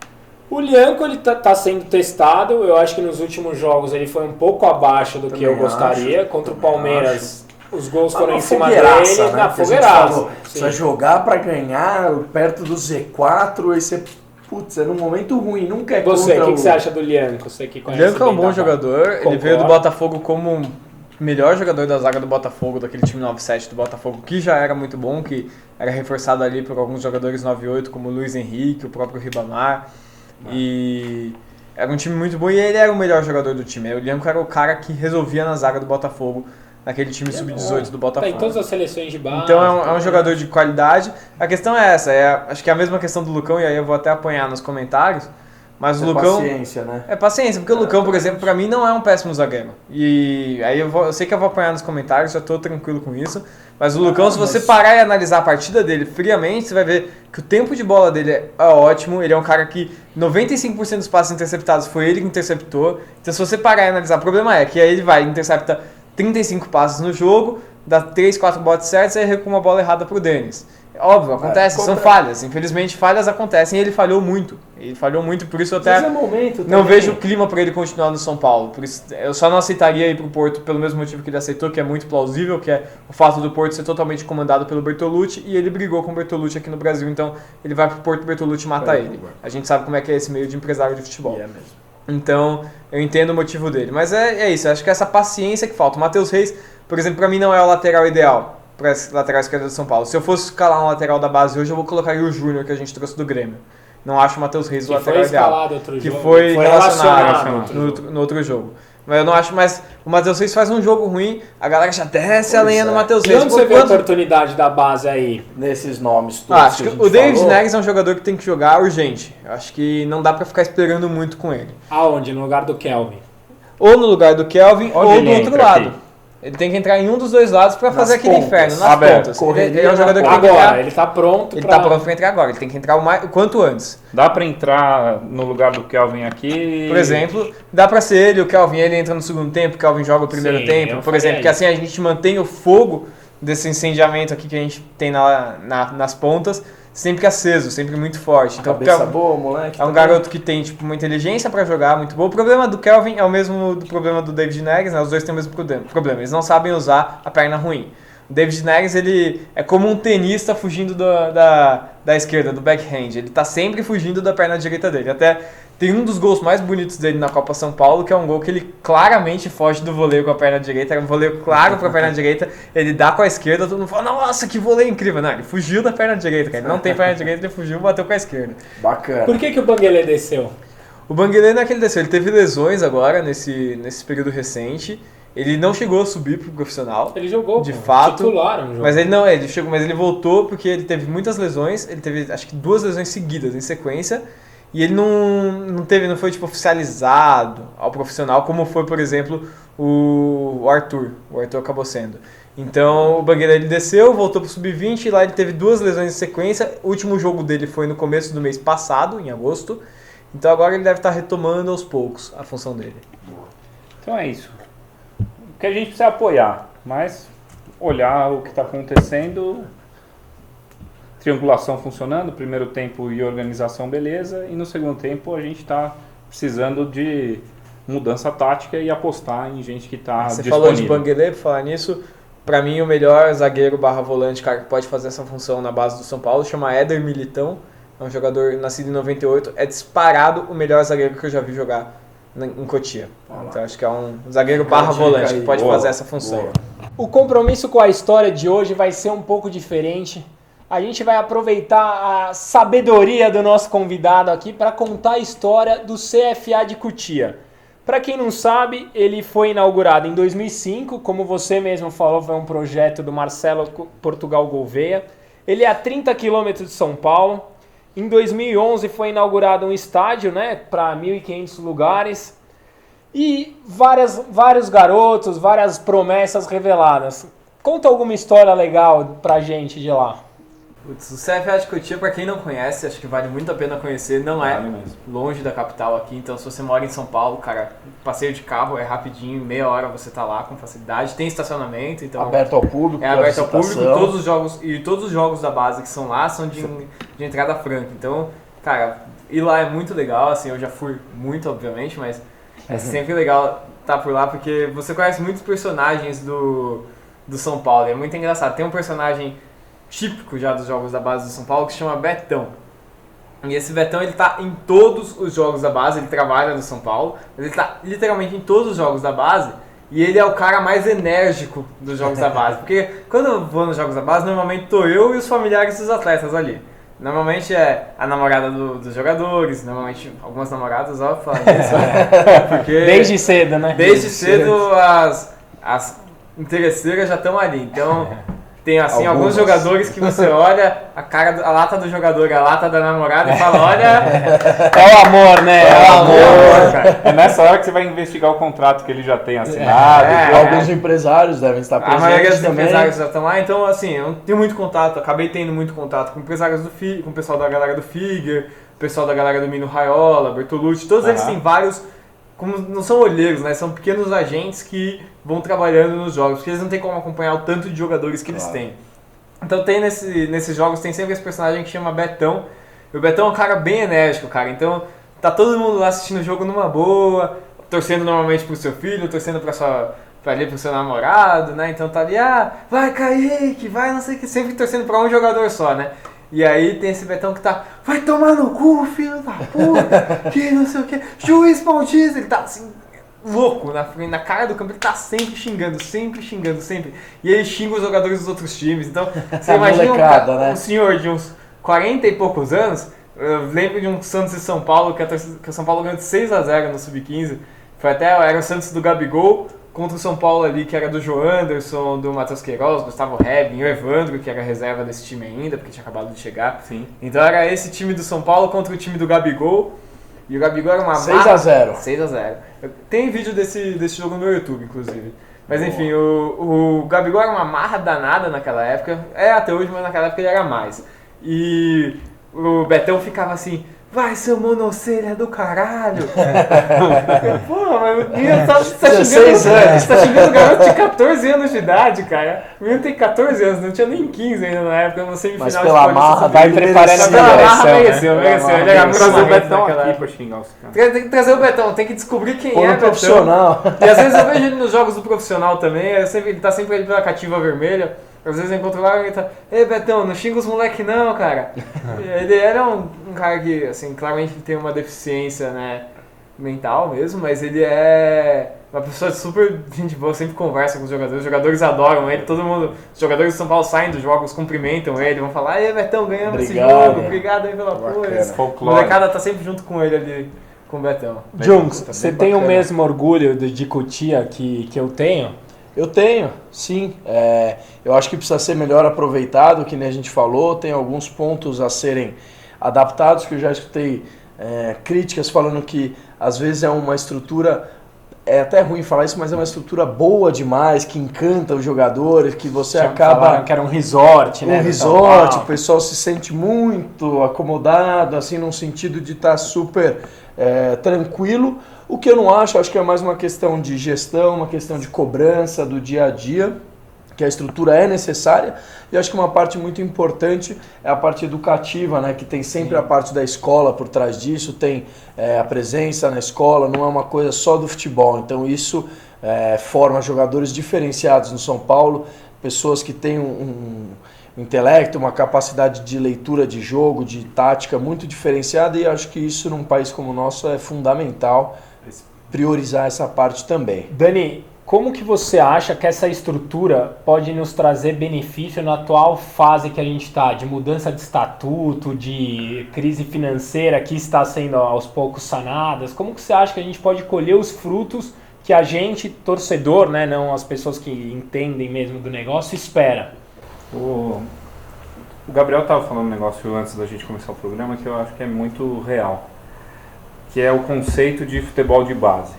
O Lianco, ele tá sendo testado. Eu acho que nos últimos jogos ele foi um pouco abaixo do que eu gostaria. Contra o Palmeiras... Os gols foram em cima dele, né? na fogueiraça. Você vai jogar pra ganhar perto do Z4, aí você... Putz, é num momento ruim, nunca é Você, o que você acha do Lianco? Você que conhece. O Lianco é um bom jogador, ele veio do Botafogo como melhor jogador da zaga do Botafogo, daquele time 9-7 do Botafogo, que já era muito bom, que era reforçado ali por alguns jogadores 9-8, como o Luiz Henrique, o próprio Ribamar. E era um time muito bom e ele era o melhor jogador do time. O Lianco era o cara que resolvia na zaga do Botafogo naquele time sub-18 do Tá Botafogo. em todas as seleções de base. Então é um jogador de qualidade. A questão é essa, acho que é a mesma questão do Lucão, e aí eu vou até apanhar nos comentários, mas o Lucão... paciência, né? É paciência, porque o Lucão, por exemplo, pra mim não é um péssimo zagueiro. E aí eu sei que eu vou apanhar nos comentários, já tô tranquilo com isso. Mas o Lucão, se você parar e analisar a partida dele friamente, você vai ver que o tempo de bola dele é ótimo. Ele é um cara que 95% dos passes interceptados foi ele que interceptou. Então se você parar e analisar, o problema é que aí ele vai, intercepta 35 passes no jogo, dá 3, 4 botes certos e aí recua uma bola errada pro Denis. Óbvio, acontece, são falhas. Infelizmente, falhas acontecem e ele falhou muito. Por isso eu até não vejo o clima para ele continuar no São Paulo. Por isso, eu só não aceitaria ir pro Porto pelo mesmo motivo que ele aceitou, que é muito plausível, que é o fato do Porto ser totalmente comandado pelo Bertolucci, e ele brigou com o Bertolucci aqui no Brasil, então ele vai pro Porto, o Bertolucci mata ele. A gente sabe como é que é esse meio de empresário de futebol. É mesmo. Então, eu entendo o motivo dele. Mas é isso, eu acho que é essa paciência que falta. O Matheus Reis, por exemplo, para mim não é o lateral ideal para lateral esquerda do São Paulo. Se eu fosse escalar um lateral da base hoje, eu vou colocar o Júnior, que a gente trouxe do Grêmio. Não acho o Matheus Reis o lateral ideal. Que foi relacionado no outro jogo. Mas eu não acho mais... O Matheus Reis faz um jogo ruim, a galera já desce a lenha no Matheus Reis. E onde você vê a oportunidade da base aí? Nesses nomes todos acho que o David Neres é um jogador que tem que jogar urgente. Eu acho que não dá pra ficar esperando muito com ele. Aonde? No lugar do Kelvin? Ou no lugar do Kelvin, ou do outro lado. Ele tem que entrar em um dos dois lados pra fazer aquele inferno, nas pontas. Ele é um jogador que tem que entrar. Ele tá pronto Ele tá pronto pra entrar agora. Ele tem que entrar o quanto antes. Dá pra entrar no lugar do Kelvin aqui? Por exemplo, dá pra ser ele, o Kelvin, ele entra no segundo tempo, o Kelvin joga o primeiro tempo. Por exemplo, que assim a gente mantém o fogo desse incendiamento aqui que a gente tem nas pontas, sempre aceso, sempre muito forte. Então, cabeça boa, moleque. É um garoto que tem tipo, uma inteligência pra jogar, muito boa. O problema do Kelvin é o mesmo do problema do David Neres, né? Os dois têm o mesmo problema. Eles não sabem usar a perna ruim. O David Neres, ele é como um tenista fugindo da esquerda, do backhand. Ele tá sempre fugindo da perna direita dele. Até tem um dos gols mais bonitos dele na Copa São Paulo, que é um gol que ele claramente foge do voleio com a perna direita. É um voleio claro pra perna direita. Ele dá com a esquerda, todo mundo fala, nossa, que voleio incrível. Não, ele fugiu da perna direita, cara. Ele não tem perna direita, ele fugiu e bateu com a esquerda. Bacana. Por que o Banguelê desceu? O Banguelê não é que ele desceu, ele teve lesões agora, nesse período recente. Ele não chegou a subir pro profissional. Ele jogou, de fato. Titular, um jogo. Mas ele voltou porque ele teve muitas lesões. Ele teve, acho que 2 lesões seguidas em sequência. E ele não foi tipo oficializado ao profissional, como foi, por exemplo, o Arthur. O Arthur acabou sendo. Então o Banguelê ele desceu, voltou pro sub-20 e lá ele teve 2 lesões em sequência. O último jogo dele foi no começo do mês passado, em agosto. Então agora ele deve estar retomando aos poucos a função dele. Então é isso. O que a gente precisa apoiar, mas olhar o que está acontecendo, triangulação funcionando, primeiro tempo e organização beleza, e no segundo tempo a gente está precisando de mudança tática e apostar em gente que está disponível. Você falou de Banguelê, por falar nisso, para mim o melhor zagueiro / volante, cara, que pode fazer essa função na base do São Paulo, chama Éder Militão, é um jogador nascido em 98, é disparado o melhor zagueiro que eu já vi jogar em Cotia. Então acho que é um zagueiro / volante que pode fazer essa função. Boa. O compromisso com a história de hoje vai ser um pouco diferente. A gente vai aproveitar a sabedoria do nosso convidado aqui para contar a história do CFA de Cotia. Para quem não sabe, ele foi inaugurado em 2005, como você mesmo falou, foi um projeto do Marcelo Portugal Gouveia. Ele é a 30 km de São Paulo. Em 2011 foi inaugurado um estádio, né, para 1.500 lugares e vários garotos, várias promessas reveladas. Conta alguma história legal pra gente de lá. O CFA de Cotia, para quem não conhece, acho que vale muito a pena conhecer, não é longe da capital aqui, então se você mora em São Paulo, cara, passeio de carro é rapidinho, meia hora você tá lá com facilidade, tem estacionamento, então... Aberto ao público. É aberto ao público, todos os jogos da base que são lá são de entrada franca, então, cara, ir lá é muito legal, assim, eu já fui muito, obviamente, mas é sempre legal estar por lá, porque você conhece muitos personagens do São Paulo, é muito engraçado, tem um personagem típico já dos jogos da base do São Paulo, que se chama Betão. E esse Betão, ele tá em todos os jogos da base, ele trabalha no São Paulo, mas ele tá literalmente em todos os jogos da base, e ele é o cara mais enérgico dos jogos da base, porque quando eu vou nos jogos da base, normalmente tô eu e os familiares dos atletas ali. Normalmente é a namorada dos jogadores, normalmente algumas namoradas, ó, falam isso, porque desde cedo, né? Desde cedo as interesseiras já estão ali. Então, tem assim alguns jogadores que você olha a lata do jogador, a lata da namorada e fala, olha... É o amor, né? É o amor, cara. É nessa hora que você vai investigar o contrato que ele já tem assinado. Alguns empresários devem estar presentes. A maioria dos também. empresários já estão lá, então assim, eu tenho muito contato, acabei tendo muito contato com empresários do FIG, com o pessoal da galera do Figuer, o pessoal da galera do Mino Raiola, Bertolucci, todos eles têm vários, como não são olheiros, né? São pequenos agentes que vão trabalhando nos jogos, porque eles não têm como acompanhar o tanto de jogadores que eles têm. Então tem nesses jogos, tem sempre esse personagem que chama Betão. E o Betão é um cara bem enérgico, cara. Então tá todo mundo lá assistindo o jogo numa boa, torcendo normalmente pro seu filho, torcendo pro seu namorado, né? Então tá ali, vai Kaique, vai não sei o que, sempre torcendo pra um jogador só, né? E aí tem esse Betão que tá, vai tomar no cu, filho da puta, que não sei o que, juiz paulista, ele tá assim... louco, na cara do campo, ele tá sempre xingando, sempre. E ele xinga os jogadores dos outros times. Então, você imagina um senhor de uns 40 e poucos anos, eu lembro de um Santos e São Paulo, que o São Paulo ganhou de 6-0 no Sub-15. Era o Santos do Gabigol contra o São Paulo ali, que era do João Anderson, do Matheus Queiroz, Gustavo Rebin, o Evandro, que era reserva desse time ainda, porque tinha acabado de chegar. Sim. Então era esse time do São Paulo contra o time do Gabigol. E o Gabigol era uma 6-0. 6-0. Tem vídeo desse jogo no YouTube, inclusive. Mas enfim, o Gabigol era uma marra danada naquela época. É até hoje, mas naquela época ele era mais. E o Betão ficava assim, vai seu monocelha do caralho. Pô, mas o menino tá xingando um garoto de 14 anos de idade, cara. O menino tem 14 anos, não tinha nem 15 ainda na época, no semifinal. Mas pela marra, vai preparando a direção, mereceu. Ele era muito trazer o Betão aqui pra xingar os caras. Tem que trazer o Betão, tem que descobrir quem é o Betão. Profissional. E às vezes eu vejo ele nos jogos do profissional também, ele tá sempre ali pela cativa vermelha. Às vezes eu encontro lá e ele tá, ei Betão, não xinga os moleque não, cara. Ele era um cara que, assim, claramente tem uma deficiência, né, mental mesmo, mas ele é uma pessoa super gente boa, sempre conversa com os jogadores adoram ele, todo mundo, os jogadores de São Paulo saem dos jogos, cumprimentam ele, vão falar, ei Betão, ganhamos esse jogo, obrigado aí pelo apoio. A molecada tá sempre junto com ele ali, com o Betão. Junks, você tem o mesmo orgulho de Cotia que eu tenho? Eu tenho, sim. Eu acho que precisa ser melhor aproveitado, que nem a gente falou. Tem alguns pontos a serem adaptados, que eu já escutei críticas falando que às vezes é uma estrutura, é até ruim falar isso, mas é uma estrutura boa demais, que encanta os jogadores, que você acaba... que era um resort, né? Um resort, o pessoal se sente muito acomodado, assim, num sentido de estar super tranquilo. O que eu não acho que é mais uma questão de gestão, uma questão de cobrança do dia a dia, que a estrutura é necessária. E acho que uma parte muito importante é a parte educativa, né? Que tem sempre a parte da escola por trás disso, tem a presença na escola, não é uma coisa só do futebol. Então isso forma jogadores diferenciados no São Paulo, pessoas que têm um intelecto, uma capacidade de leitura de jogo, de tática muito diferenciada, e acho que isso num país como o nosso é fundamental, priorizar essa parte também. Dani, como que você acha que essa estrutura pode nos trazer benefício na atual fase que a gente está, de mudança de estatuto, de crise financeira que está sendo aos poucos sanadas? Como que você acha que a gente pode colher os frutos que a gente, torcedor, né, não as pessoas que entendem mesmo do negócio, espera? O Gabriel estava falando um negócio antes da gente começar o programa que eu acho que é muito real, que é o conceito de futebol de base.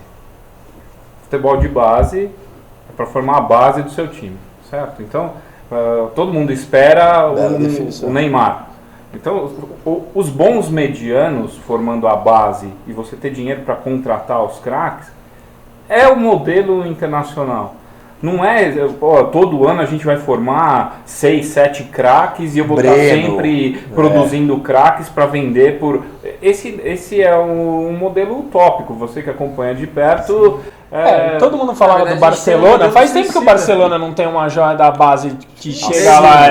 Futebol de base é para formar a base do seu time, certo? Então, todo mundo espera o Neymar. Então, os bons medianos formando a base e você ter dinheiro para contratar os craques é o modelo internacional. Não é, todo ano a gente vai formar 6, 7 craques e eu vou estar sempre produzindo craques para vender por... Esse é um modelo utópico, você que acompanha de perto... todo mundo falava do Barcelona, faz tempo que o Barcelona não tem uma joia da base que chega lá,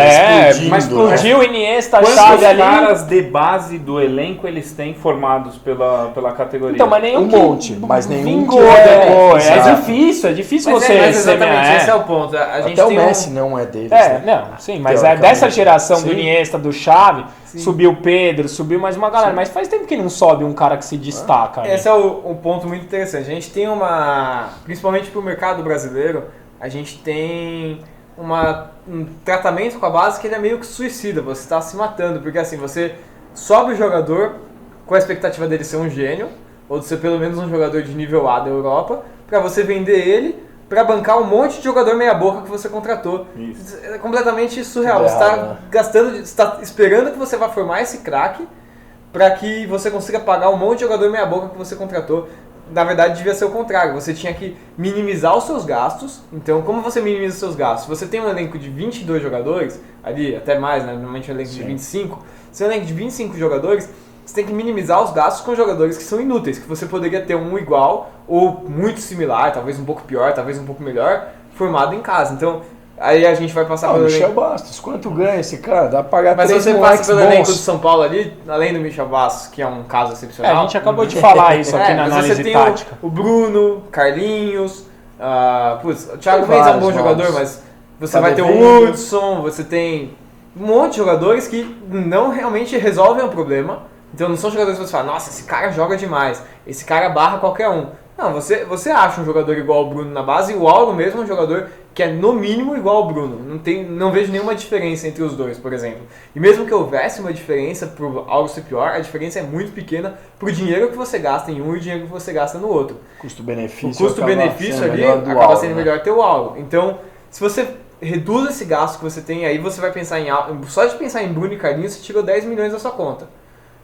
mas explodiu o Iniesta, Xavi ali. Quantos caras de base do elenco eles têm formados pela categoria? Então, mas nenhum monte, mas nenhum vingou. É difícil mas você... Mas exatamente, esse é o ponto. A gente até tem o Messi não é deles. Mas dessa geração do Iniesta, do Xavi, subiu o Pedro, subiu mais uma galera, mas faz tempo que não sobe um cara que se destaca. Esse é um ponto muito interessante. A gente tem principalmente para o mercado brasileiro, a gente tem um tratamento com a base que ele é meio que suicida, você está se matando, porque assim, você sobe o jogador com a expectativa dele ser um gênio, ou de ser pelo menos um jogador de nível A da Europa, para você vender ele, para bancar um monte de jogador meia boca que você contratou. Isso. É completamente surreal, você está gastando, está esperando que você vá formar esse craque, para que você consiga pagar um monte de jogador meia boca que você contratou. Na verdade, devia ser o contrário. Você tinha que minimizar os seus gastos. Então, como você minimiza os seus gastos? Você tem um elenco de 22 jogadores, ali até mais, né? Normalmente um elenco de 25. Se é um elenco de 25 jogadores, você tem que minimizar os gastos com jogadores que são inúteis, que você poderia ter um igual ou muito similar, talvez um pouco pior, talvez um pouco melhor, formado em casa. Então, aí a gente vai passar pelo Michel elenco. Bastos, quanto ganha esse cara? Dá pra pagar Mas 3 você moleques passa pelo elenco do bons. São Paulo ali, além do Michel Bastos, que é um caso excepcional. A gente acabou de falar isso aqui na mas análise você tem tática. o Bruno, Carlinhos, o Thiago Tem Mendes é um bom vários jogador, nomes. mas você Tá vai ter o devendo. Hudson, você tem um monte de jogadores que não realmente resolvem o problema. Então não são jogadores que você fala, nossa, esse cara joga demais, esse cara barra qualquer um. Não, você acha um jogador igual ao Bruno na base, e o Auro mesmo é um jogador que é no mínimo igual ao Bruno. Não vejo nenhuma diferença entre os dois, por exemplo. E mesmo que houvesse uma diferença pro Auro ser pior, a diferença é muito pequena pro dinheiro que você gasta em um e o dinheiro que você gasta no outro. Custo-benefício. O custo-benefício ali melhor do acaba Auro, sendo né? melhor ter o Auro. Então, se você reduz esse gasto que você tem, aí você vai pensar só de pensar em Bruno e Carlinhos, você tirou 10 milhões da sua conta.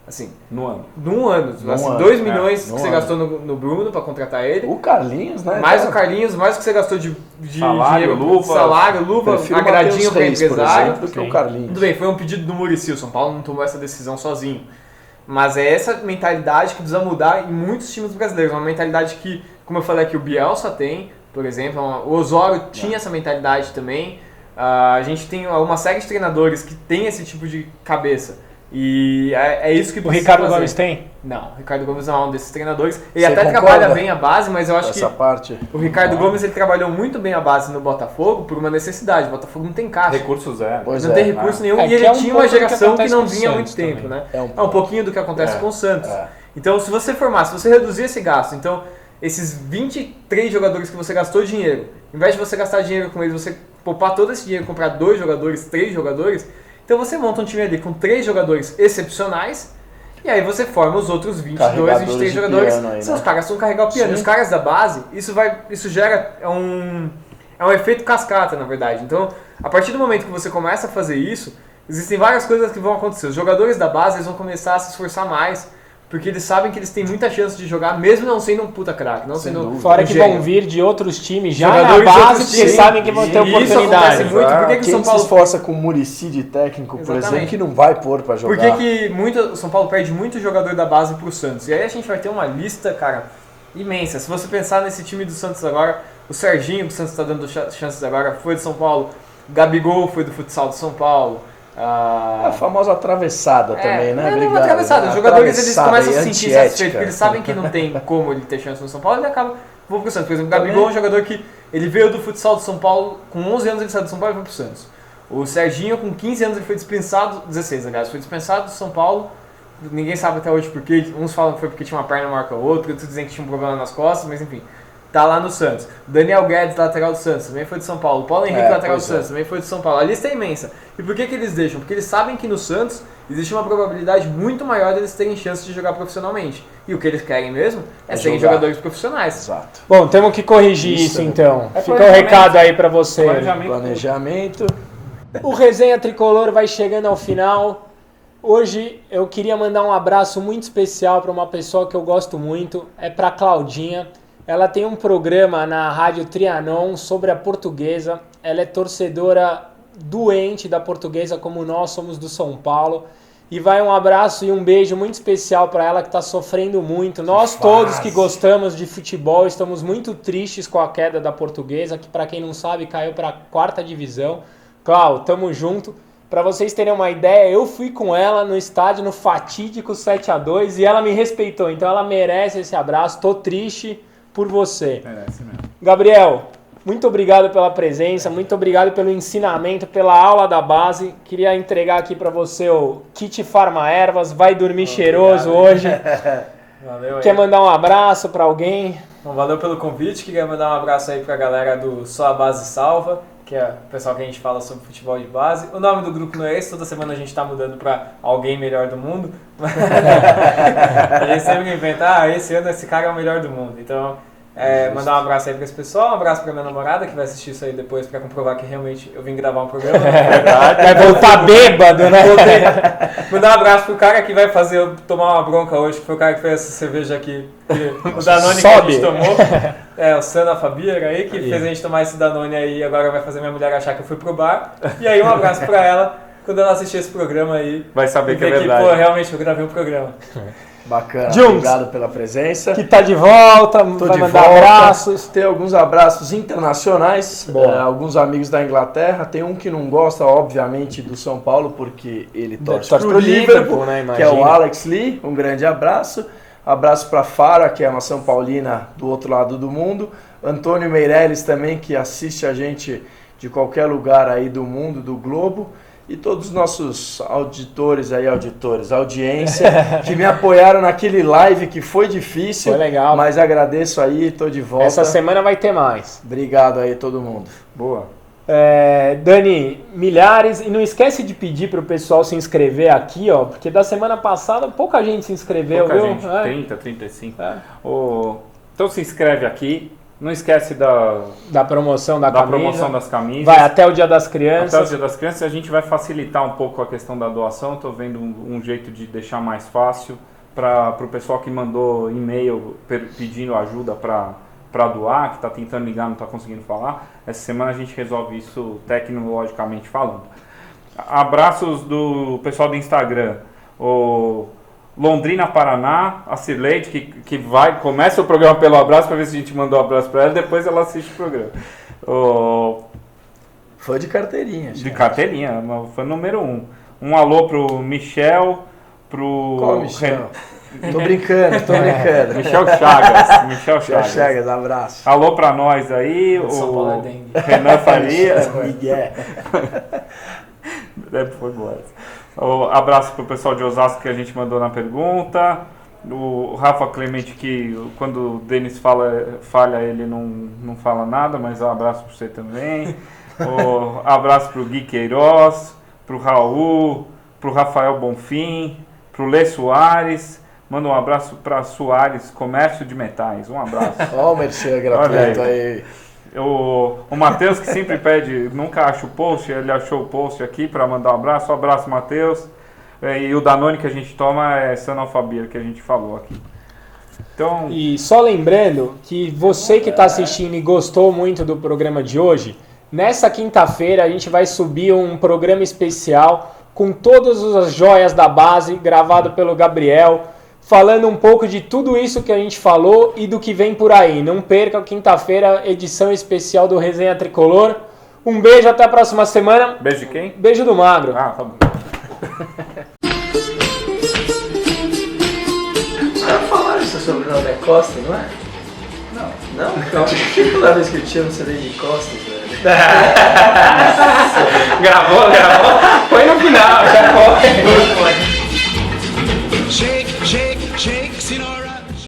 Assim, No ano. num ano. Assim, ano, 2 milhões que num você ano. gastou no Bruno pra contratar ele. O Carlinhos, né? Mais Tá- o Carlinhos, mais o que você gastou de Salário, dinheiro, luva. salário, luva, Prefiro o agradinho Matheus para Reis, por empresário. exemplo, do que Sim. o Carlinhos. Tudo bem, foi um pedido do Muricy, o São Paulo não tomou essa decisão sozinho. Mas é essa mentalidade que precisa mudar em muitos times brasileiros. Uma mentalidade que, como eu falei aqui, o Bielsa tem, por exemplo. O Osório tinha essa mentalidade também. A gente tem uma série de treinadores que tem esse tipo de cabeça. E é isso que O precisa Ricardo fazer. Gomes tem? Não, o Ricardo Gomes não é um desses treinadores. Ele Você até concorda trabalha bem a base, mas eu acho Essa que parte. o Ricardo Gomes ele trabalhou muito bem a base no Botafogo por uma necessidade. O Botafogo não tem caixa. Recurso zero. Pois Não é. tem recurso nenhum. É, E que ele é um tinha pouco uma do que geração que acontece não com o vinha há muito Santos tempo, também. né? É um É um pouquinho do que acontece com o Santos. É. Então, se você formasse, se você reduzir esse gasto, então, esses 23 jogadores que você gastou dinheiro, em vez de você gastar dinheiro com eles, você poupar todo esse dinheiro e comprar 2 jogadores, 3 jogadores, então você monta um time ali com 3 jogadores excepcionais, e aí você forma os outros 22, Carregadores 23 de jogadores. piano aí, São né? os caras que vão carregar o piano. Sim. E os caras da base, isso gera um efeito cascata, na verdade. Então, a partir do momento que você começa a fazer isso, existem várias coisas que vão acontecer. Os jogadores da base eles vão começar a se esforçar mais, porque eles sabem que eles têm muita chance de jogar, mesmo não sendo um puta craque, não Sem sendo dúvida. Fora um que gênio. vão vir de outros times já Jogadores na de base, outros porque times. sabem que vão ter E isso oportunidade. acontece muito. Por que que o Quem São Paulo- se esforça com o Muricy de técnico, por Exatamente. exemplo, que não vai pôr pra jogar? Por que que o São Paulo perde muito jogador da base pro Santos? E aí a gente vai ter uma lista, cara, imensa. Se você pensar nesse time do Santos agora, o Serginho, que o Santos está dando chances agora, foi do São Paulo. Gabigol foi do futsal do São Paulo. A famosa atravessada também, né? Não é uma Obrigado. atravessada. Os jogadores eles Atravessada começam a e se sentir antiética. satisfeitos, porque eles sabem que não tem como ele ter chance no São Paulo, ele acaba vou pro Santos. Por exemplo, o Gabigol é um jogador que ele veio do futsal do São Paulo, com 11 anos ele saiu do São Paulo e foi pro Santos. O Serginho, com 15 anos, ele foi dispensado, 16 aliás, foi dispensado do São Paulo. Ninguém sabe até hoje porque, uns falam que foi porque tinha uma perna maior que a outra, outros dizem que tinha um problema nas costas, mas enfim. Tá lá no Santos. Daniel Guedes, lateral do Santos, também foi de São Paulo. Paulo Henrique, lateral do Santos, também foi de São Paulo. A lista é imensa. E por que eles deixam? Porque eles sabem que no Santos existe uma probabilidade muito maior deles terem chance de jogar profissionalmente. E o que eles querem mesmo é serem jogar. jogadores profissionais. Exato. Bom, temos que corrigir Isso, isso né? então. É Fica o planejamento. recado aí pra você. Planejamento. O Resenha Tricolor vai chegando ao final. Hoje eu queria mandar um abraço muito especial para uma pessoa que eu gosto muito, é para Claudinha. Ela tem um programa na Rádio Trianon sobre a Portuguesa. Ela é torcedora doente da Portuguesa, como nós somos do São Paulo. E vai um abraço e um beijo muito especial para ela que está sofrendo muito. Nós todos que gostamos de futebol estamos muito tristes com a queda da Portuguesa, que para quem não sabe caiu para a 4ª divisão. Clau, tamo junto. Para vocês terem uma ideia, eu fui com ela no estádio no fatídico 7-2 e ela me respeitou. Então ela merece esse abraço. Tô triste por você. Merece mesmo. Gabriel, muito obrigado pela presença, muito obrigado pelo ensinamento, pela aula da base. Queria entregar aqui para você o kit Farma Ervas. Vai dormir cheiroso hoje. Valeu aí. Quer mandar um abraço para alguém? Bom, valeu pelo convite, queria mandar um abraço aí pra galera do Só a Base Salva, que é o pessoal que a gente fala sobre futebol de base. O nome do grupo não é esse, toda semana a gente tá mudando pra Alguém Melhor do Mundo. A gente sempre inventa, esse ano esse cara é o melhor do mundo. Então, mandar um abraço aí pra esse pessoal, um abraço pra minha namorada, que vai assistir isso aí depois pra comprovar que realmente eu vim gravar um programa. Vai voltar bêbado, né? Mandar um abraço pro cara que vai fazer eu tomar uma bronca hoje, que foi o cara que fez essa cerveja aqui, o Danone que a gente tomou. O Sana Fabiera aí, que fez a gente tomar esse Danone aí e agora vai fazer minha mulher achar que eu fui pro bar. E aí um abraço pra ela, quando ela assistir esse programa aí. Vai saber que é verdade. Pô, realmente eu gravei um programa. Bacana, Jungs, obrigado pela presença. Que tá de volta, vai mandar abraços. Tem alguns abraços internacionais, alguns amigos da Inglaterra. Tem um que não gosta, obviamente, do São Paulo, porque ele torce pro Liverpool, né, que é o Alex Lee. Um grande abraço. Abraço para Fara, que é uma São Paulina do outro lado do mundo. Antônio Meirelles também, que assiste a gente de qualquer lugar aí do mundo, do globo. E todos os nossos audiência, que me apoiaram naquele live que foi difícil. Foi legal. Mas agradeço aí, tô de volta. Essa semana vai ter mais. Obrigado aí todo mundo. Boa. Dani, milhares. E não esquece de pedir pro pessoal se inscrever aqui, ó, porque da semana passada pouca gente se inscreveu, Pouca viu? gente, 30, 35. Então se inscreve aqui. Não esquece da promoção da camisa. promoção das camisas. Vai até o Dia das Crianças. Até o Dia das Crianças. A gente vai facilitar um pouco a questão da doação. Estou vendo um jeito de deixar mais fácil para o pessoal que mandou e-mail pedindo ajuda para doar, que está tentando ligar, não está conseguindo falar. Essa semana a gente resolve isso tecnologicamente falando. Abraços do pessoal do Instagram. O Londrina, Paraná, a Cirleide, que começa o programa pelo abraço para ver se a gente mandou um abraço para ela, depois ela assiste o programa. Foi de carteirinha. De carteirinha, foi o número 1. Um alô pro Michel, pro... Qual Michel? Tô brincando. Michel Chagas. Abraço. Alô pra nós aí, o Renan Farias. Miguel. Foi boa essa. Abraço pro pessoal de Osasco que a gente mandou na pergunta. O Rafa Clemente, que quando o Denis falha, ele não fala nada, mas um abraço para você também. Abraço pro Gui Queiroz, pro Raul, pro Rafael Bonfim, pro Lê Soares. Manda um abraço para Soares Comércio de Metais. Um abraço. Ó o merchan gratuito aí. O Matheus, que sempre pede, nunca acha o post, ele achou o post aqui para mandar um abraço. Um abraço, Matheus. E o Danone que a gente toma é Sanalfabia, que a gente falou aqui. Então... E só lembrando que você que está assistindo e gostou muito do programa de hoje, nessa quinta-feira a gente vai subir um programa especial com todas as joias da base, gravado pelo Gabriel, falando um pouco de tudo isso que a gente falou e do que vem por aí. Não perca, quinta-feira, edição especial do Resenha Tricolor. Um beijo, até a próxima semana. Beijo de quem? Beijo do Magro. Ah, tá bom. Os caras falaram isso sobre o nome Costa, não é? Não? Não? Toda vez que eu te chamo, você vem de costas, velho. Gravou. Foi no final, já foi.